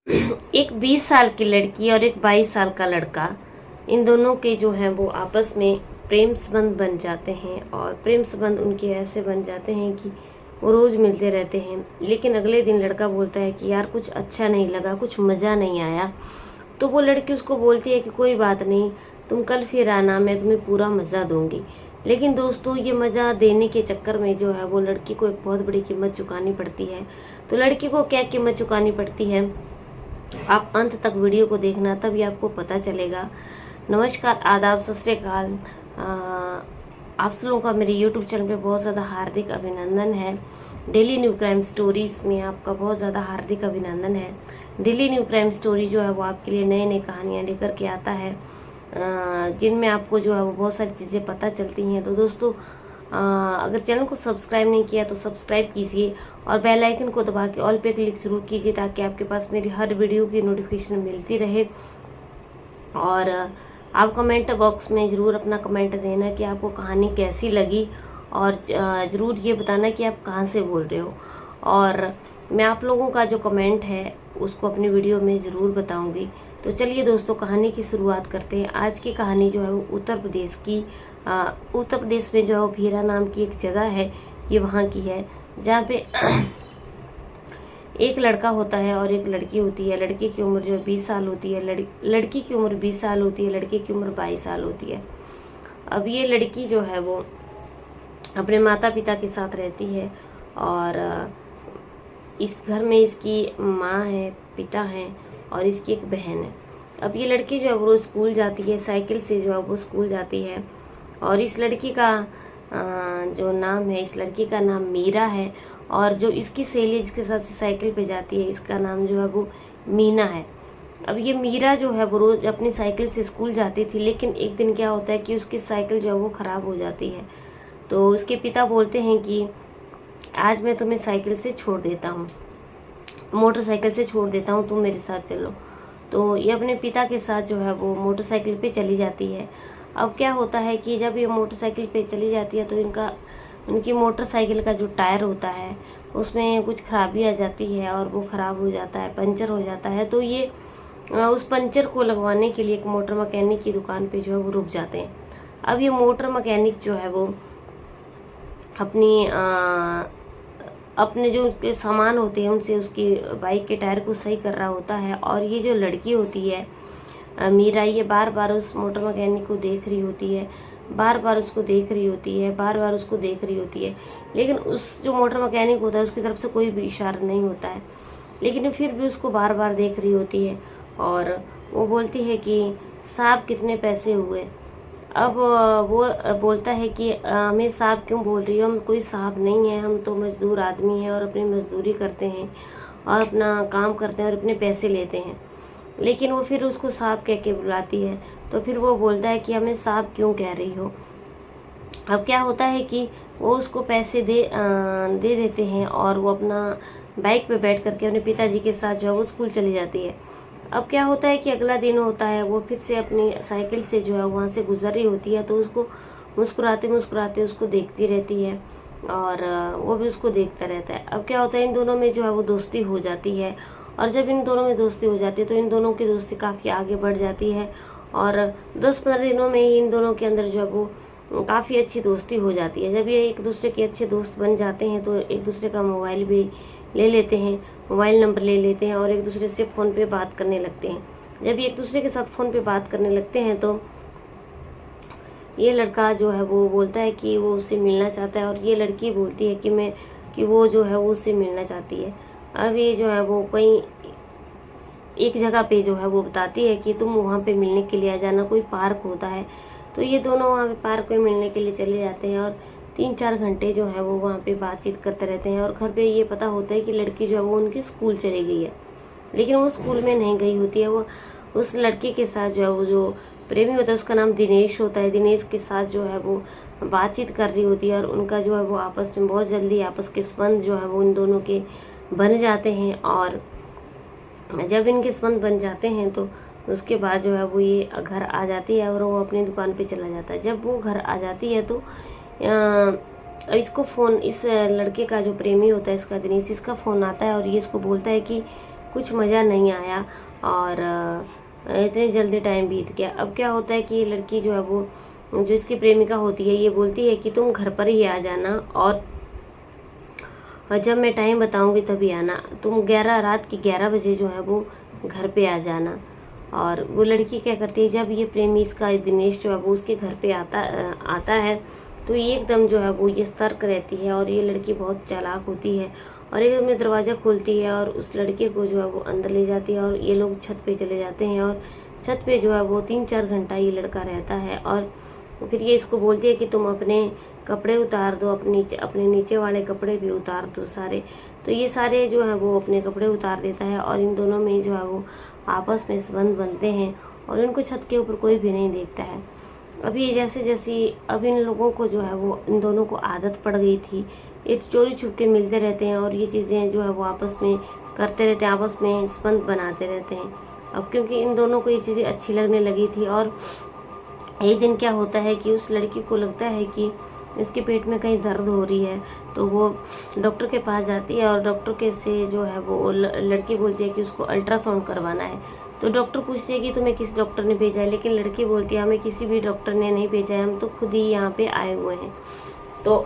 एक 20 साल की लड़की और एक 22 साल का लड़का, इन दोनों के जो हैं वो आपस में प्रेम संबंध बन जाते हैं। और प्रेम संबंध उनके ऐसे बन जाते हैं कि वो रोज़ मिलते रहते हैं। लेकिन अगले दिन लड़का बोलता है कि यार कुछ अच्छा नहीं लगा, कुछ मज़ा नहीं आया। तो वो लड़की उसको बोलती है कि कोई बात नहीं, तुम कल फिर आना, मैं तुम्हें पूरा मज़ा दूंगी। लेकिन दोस्तों, ये मज़ा देने के चक्कर में जो है वो लड़की को एक बहुत बड़ी कीमत चुकानी पड़ती है। तो लड़की को क्या कीमत चुकानी पड़ती है, आप अंत तक वीडियो को देखना, तभी आपको पता चलेगा। नमस्कार, आदाब, सत श्री अकाल। आप सब लोगों का मेरे यूट्यूब चैनल पे बहुत ज़्यादा हार्दिक अभिनंदन है। डेली न्यू क्राइम स्टोरीज में आपका बहुत ज़्यादा हार्दिक अभिनंदन है। डेली न्यू क्राइम स्टोरी जो है वो आपके लिए नई नई कहानियाँ लेकर के आता है, जिनमें आपको जो है वो बहुत सारी चीज़ें पता चलती हैं। तो दोस्तों, अगर चैनल को सब्सक्राइब नहीं किया तो सब्सक्राइब कीजिए और बेल आइकन को दबा के ऑल पे क्लिक ज़रूर कीजिए, ताकि आपके पास मेरी हर वीडियो की नोटिफिकेशन मिलती रहे। और आप कमेंट बॉक्स में ज़रूर अपना कमेंट देना कि आपको कहानी कैसी लगी, और ज़रूर ये बताना कि आप कहाँ से बोल रहे हो। और मैं आप लोगों का जो कमेंट है उसको अपनी वीडियो में ज़रूर बताऊंगी। तो चलिए दोस्तों, कहानी की शुरुआत करते हैं। आज की कहानी जो है वो उत्तर प्रदेश की, उत्तर प्रदेश में जो है भीरा नाम की एक जगह है, ये वहाँ की है, जहाँ पे एक लड़का होता है और एक लड़की होती है। लड़के की उम्र जो है 20 साल होती है, लड़की की उम्र 20 साल होती है, लड़के की उम्र 22 साल होती है। अब ये लड़की जो है वो अपने माता पिता के साथ रहती है, और इस घर में इसकी माँ है, पिता हैं, और इसकी एक बहन है। अब ये लड़की जो है वो स्कूल जाती है, साइकिल से जो है वो स्कूल जाती है। और इस लड़की का जो नाम है, इस लड़की का नाम मीरा है। और जो इसकी सहेली जिसके साथ साइकिल पे जाती है, इसका नाम जो है वो मीना है। अब ये मीरा जो है वो रोज़ अपनी साइकिल से स्कूल जाती थी, लेकिन एक दिन क्या होता है कि उसकी साइकिल जो है वो ख़राब हो जाती है। तो उसके पिता बोलते हैं कि आज मैं तुम्हें साइकिल से छोड़ देता हूँ, मोटरसाइकिल से छोड़ देता हूँ, तुम मेरे साथ चलो। तो ये अपने पिता के साथ जो है वो मोटरसाइकिल पे चली जाती है। अब क्या होता है कि जब ये मोटरसाइकिल पे चली जाती है तो उनकी मोटरसाइकिल का जो टायर होता है उसमें कुछ खराबी आ जाती है, और वो ख़राब हो जाता है, पंचर हो जाता है। तो ये उस पंचर को लगवाने के लिए एक मोटर मैकेनिक की दुकान पे जो है वो रुक जाते हैं। अब ये मोटर मैकेनिक जो है वो अपने जो उसके सामान होते हैं उनसे उसकी बाइक के टायर को सही कर रहा होता है। और ये जो लड़की होती है मीरा, ये बार बार उस मोटर मैकेनिक को देख रही होती है, बार बार उसको देख रही होती है, बार बार उसको देख रही होती है। लेकिन उस जो मोटर मैकेनिक होता है उसकी तरफ से कोई भी इशारा नहीं होता है, लेकिन फिर भी उसको बार बार देख रही होती है। और वो बोलती है कि साहब कितने पैसे हुए। अब वो बोलता है कि हमें साहब क्यों बोल रही हो, हम कोई साहब नहीं है, हम तो मज़दूर आदमी हैं और अपनी मज़दूरी करते हैं और अपना काम करते हैं और अपने पैसे लेते हैं। लेकिन वो फिर उसको साहब कह के बुलाती है। तो फिर वो बोलता है कि हमें साहब क्यों कह रही हो। अब क्या होता है कि वो उसको पैसे दे देते हैं, और वो अपना बाइक पे बैठ करके अपने पिताजी के साथ जो है वो स्कूल चली जाती है। अब क्या होता है कि अगला दिन होता है, वो फिर से अपनी साइकिल से जो है वहाँ से गुजर रही होती है। तो उसको मुस्कुराते मुस्कुराते उसको देखती रहती है, और वो भी उसको देखता रहता है। अब क्या होता है, इन दोनों में जो है वो दोस्ती हो जाती है। और जब इन दोनों में दोस्ती हो जाती है तो इन दोनों की दोस्ती काफ़ी आगे बढ़ जाती है, और 10-15 दिनों में ही इन दोनों के अंदर जो है वो काफ़ी अच्छी दोस्ती हो जाती है। जब ये एक दूसरे के अच्छे दोस्त बन जाते हैं तो एक दूसरे का मोबाइल भी ले लेते हैं, मोबाइल नंबर ले लेते हैं, और एक दूसरे से फ़ोन पे बात करने लगते हैं। जब ये एक दूसरे के साथ फ़ोन पे बात करने लगते हैं तो ये लड़का जो है वो बोलता है कि वो उससे मिलना चाहता है, और ये लड़की बोलती है कि वो जो है वो उससे मिलना चाहती है। अब ये जो है वो कहीं एक जगह पे जो है वो बताती है कि तुम वहाँ पे मिलने के लिए आ जाना, कोई पार्क होता है। तो ये दोनों वहाँ पे पार्क में मिलने के लिए चले जाते हैं, और 3-4 घंटे जो है वो वहाँ पे बातचीत करते रहते हैं। और घर पे ये पता होता है कि लड़की जो है वो उनकी स्कूल चली गई है, लेकिन वो स्कूल में नहीं गई होती है। वो उस लड़के के साथ जो है वो जो प्रेमी होता है, उसका नाम दिनेश होता है, दिनेश के साथ जो है वो बातचीत कर रही होती है। और उनका जो है वो आपस में बहुत जल्दी आपस के संबंध जो है वो इन दोनों के बन जाते हैं। और जब इनके संबंध बन जाते हैं तो उसके बाद जो है वो ये घर आ जाती है, और वो अपनी दुकान पे चला जाता है। जब वो घर आ जाती है तो इसको फ़ोन, इस लड़के का जो प्रेमी होता है, इसका दिनेश, इसका फ़ोन आता है, और ये इसको बोलता है कि कुछ मज़ा नहीं आया और इतनी जल्दी टाइम बीत गया। अब क्या होता है कि ये लड़की जो है वो जो इसकी प्रेमिका होती है ये बोलती है कि तुम घर पर ही आ जाना और जब मैं टाइम बताऊंगी तभी आना, तुम रात के 11 बजे जो है वो घर पे आ जाना। और वो लड़की क्या करती है, जब ये प्रेमी इसका दिनेश जो है वो उसके घर पे आता है तो ये एकदम जो है वो ये सतर्क रहती है और ये लड़की बहुत चालाक होती है और एकदम में दरवाज़ा खोलती है और उस लड़के को जो है वो अंदर ले जाती है और ये लोग छत पे चले जाते हैं और छत पे जो है वो 3-4 घंटा ये लड़का रहता है। और फिर ये इसको बोलती है कि तुम अपने कपड़े उतार दो, अपने नीचे वाले कपड़े भी उतार दो सारे। तो ये सारे जो है वो अपने कपड़े उतार देता है और इन दोनों में जो है वो आपस में संबंध बनते हैं और इनको छत के ऊपर कोई भी नहीं देखता है। अभी जैसे जैसे अब इन लोगों को जो है वो इन दोनों को आदत पड़ गई थी, ये चोरी छुप के मिलते रहते हैं और ये चीज़ें जो है वो आपस में करते रहते हैं, आपस में संबंध बनाते रहते हैं। अब क्योंकि इन दोनों को ये चीज़ें अच्छी लगने लगी थी और एक दिन क्या होता है कि उस लड़की को लगता है कि उसके पेट में कहीं दर्द हो रही है, तो वो डॉक्टर के पास जाती है और डॉक्टर के से जो है वो लड़की बोलती है कि उसको अल्ट्रासाउंड करवाना है। तो डॉक्टर पूछते हैं कि तुम्हें किस डॉक्टर ने भेजा है, लेकिन लड़की बोलती है हमें किसी भी डॉक्टर ने नहीं भेजा है, हम तो खुद ही यहाँ पे आए हुए हैं। तो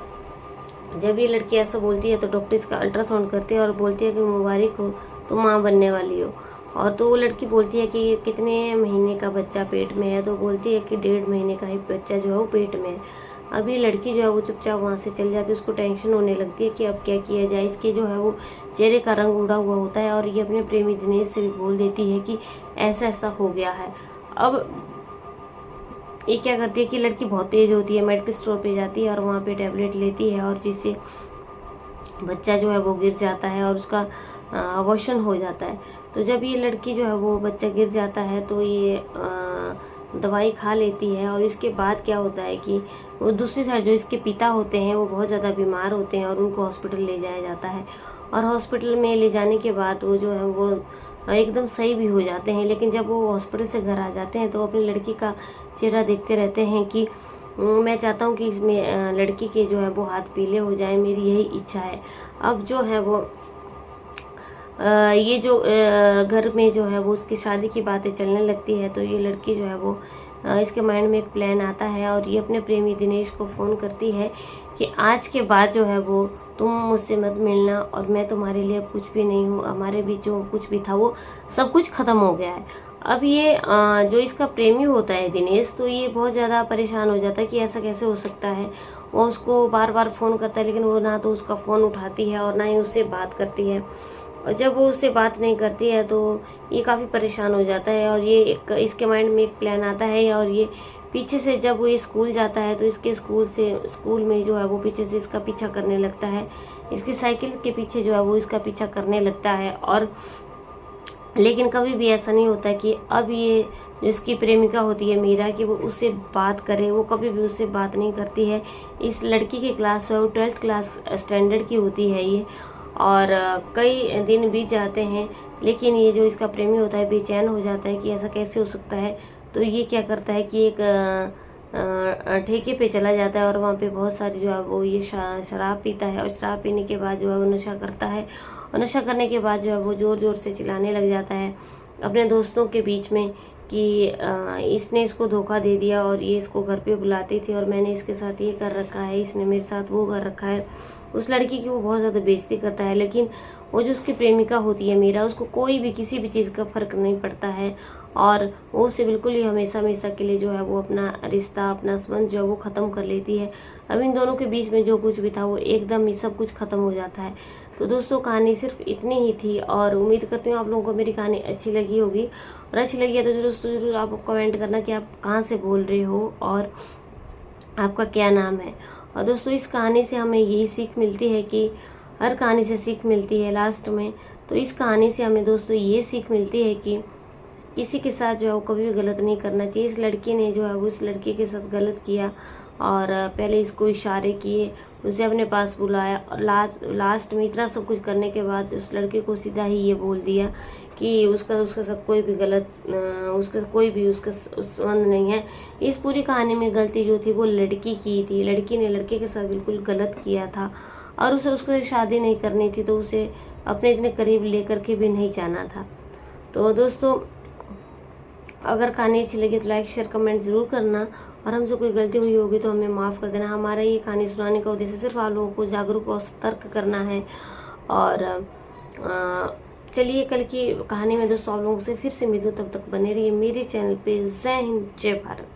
जब ये लड़की ऐसा बोलती है तो डॉक्टर इसका अल्ट्रासाउंड करते हैं और बोलती है कि मुबारक हो, तुम माँ बनने वाली हो। और तो वो लड़की बोलती है कि ये कितने महीने का बच्चा पेट में है, तो बोलती है कि 1.5 महीने का ही बच्चा जो है वो पेट में है। अब ये लड़की जो है वो चुपचाप वहाँ से चल जाती है, उसको टेंशन होने लगती है कि अब क्या किया जाए। इसके जो है वो चेहरे का रंग उड़ा हुआ होता है और ये अपने प्रेमी दिनेश से भी बोल देती है कि ऐसा ऐसा हो गया है। अब ये क्या करती है कि लड़की बहुत तेज़ होती है, मेडिकल स्टोर पे जाती है और वहाँ पे टैबलेट लेती है और जिससे बच्चा जो है वो गिर जाता है और उसका अबॉर्शन हो जाता है। तो जब ये लड़की जो है वो बच्चा गिर जाता है तो ये दवाई खा लेती है और इसके बाद क्या होता है कि वो दूसरी साइड जो इसके पिता होते हैं वो बहुत ज़्यादा बीमार होते हैं और उनको हॉस्पिटल ले जाया जाता है और हॉस्पिटल में ले जाने के बाद वो जो है वो एकदम सही भी हो जाते हैं। लेकिन जब वो हॉस्पिटल से घर आ जाते हैं तो अपनी लड़की का चेहरा देखते रहते हैं कि मैं चाहता हूँ कि इसमें लड़की के जो है वो हाथ पीले हो जाए, मेरी यही इच्छा है। अब जो है वो ये जो घर में जो है वो उसकी शादी की बातें चलने लगती है। तो ये लड़की जो है वो इसके माइंड में एक प्लान आता है और ये अपने प्रेमी दिनेश को फ़ोन करती है कि आज के बाद जो है वो तुम मुझसे मत मिलना और मैं तुम्हारे लिए अब कुछ भी नहीं हूँ, हमारे बीच जो कुछ भी था वो सब कुछ ख़त्म हो गया है। अब ये जो इसका प्रेमी होता है दिनेश, तो ये बहुत ज़्यादा परेशान हो जाता है कि ऐसा कैसे हो सकता है। वो उसको बार बार फ़ोन करता है लेकिन वो ना तो उसका फ़ोन उठाती है और ना ही उससे बात करती है। और जब वो उससे बात नहीं करती है तो ये काफ़ी परेशान हो जाता है और ये इसके माइंड में एक प्लान आता है और ये पीछे से जब वो ये स्कूल जाता है तो इसके स्कूल में जो है वो पीछे से इसका पीछा करने लगता है, इसकी साइकिल के पीछे जो है वो इसका पीछा करने लगता है। और लेकिन कभी भी ऐसा नहीं होता कि अब ये जो इसकी प्रेमिका होती है मीरा कि वो उससे बात करे, वो कभी भी उससे बात नहीं करती है। इस लड़की की क्लास जो है वो 12th क्लास स्टैंडर्ड की होती है ये, और कई दिन बीत जाते हैं लेकिन ये जो इसका प्रेमी होता है बेचैन हो जाता है कि ऐसा कैसे हो सकता है। तो ये क्या करता है कि एक ठेके पे चला जाता है और वहाँ पे बहुत सारी जो है वो ये शराब पीता है और शराब पीने के बाद जो है वो नशा करता है और नशा करने के बाद जो है वो ज़ोर ज़ोर से चिल्लाने लग जाता है अपने दोस्तों के बीच में कि इसने इसको धोखा दे दिया और ये इसको घर पे बुलाती थी और मैंने इसके साथ ये कर रखा है, इसने मेरे साथ वो कर रखा है। उस लड़की की वो बहुत ज़्यादा बेइज्जती करता है, लेकिन वो जो उसकी प्रेमिका होती है मीरा, उसको कोई भी किसी भी चीज़ का फ़र्क नहीं पड़ता है और वो उससे बिल्कुल ही हमेशा हमेशा के लिए जो है वो अपना रिश्ता, अपना संबंध जो है वो ख़त्म कर लेती है। अब इन दोनों के बीच में जो कुछ भी था वो एकदम ही सब कुछ ख़त्म हो जाता है। तो दोस्तों कहानी सिर्फ इतनी ही थी और उम्मीद करती हूँ आप लोगों को मेरी कहानी अच्छी लगी होगी, और अच्छी लगी है तो ज़रूर आप कमेंट करना कि आप कहाँ से बोल रहे हो और आपका क्या नाम है। और दोस्तों इस कहानी से हमें यही सीख मिलती है कि हर कहानी से सीख मिलती है लास्ट में। तो इस कहानी से हमें दोस्तों ये सीख मिलती है कि किसी के साथ जो है वो कभी भी गलत नहीं करना चाहिए। इस लड़की ने जो है वो उस लड़के के साथ गलत किया और पहले इसको इशारे किए, उसे अपने पास बुलाया और लास्ट में इतना सब कुछ करने के बाद उस लड़के को सीधा ही ये बोल दिया कि उसका साथ कोई भी उसका संबंध नहीं है। इस पूरी कहानी में गलती जो थी वो लड़की की थी, लड़की ने लड़के के साथ बिल्कुल गलत किया था और उसे उससे शादी नहीं करनी थी, तो उसे अपने इतने करीब लेकर के भी नहीं जाना था। तो दोस्तों, अगर कहानी अच्छी लगी तो लाइक शेयर कमेंट ज़रूर करना, और हमसे कोई गलती हुई होगी तो हमें माफ़ कर देना। हमारा ये कहानी सुनाने का उद्देश्य सिर्फ आप लोगों को जागरूक और सतर्क करना है। और चलिए कल की कहानी में दोस्तों आप लोगों से फिर से मिलूँ, तब तक बने रहिए मेरे चैनल पे। जय हिंद, जय भारत।